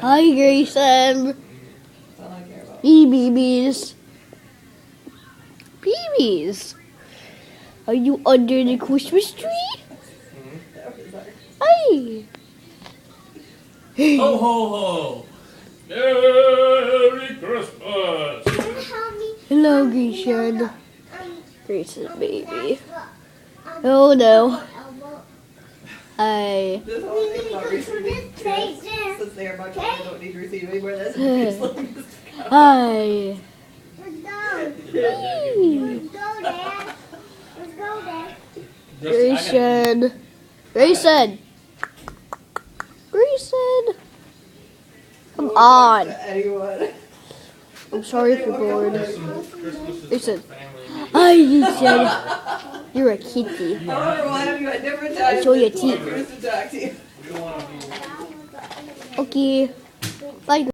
Hi, Graicen. That's all I care about. Hey, babies. Babies. Are you under the Christmas tree? That was our- Hi. Ho ho ho! Merry Christmas! Hello, Graicen. Graicen, baby. Oh no. Hi. This whole thing about receiving gifts, since they are much older, don't need to receive any more. That's a good slogan. Hi. Let's go. Hey. Let's go, Dad. Let's go, Dad. Graicen. Graicen. Graicen. Come on. Anyone. I'm sorry if you're bored. Christmas Listen. is family. Hi, Graicen. You're a kitty. I want to remind you at different times. Show your that teeth. Bruce to talk to you. We don't want to be. Okay. Bye.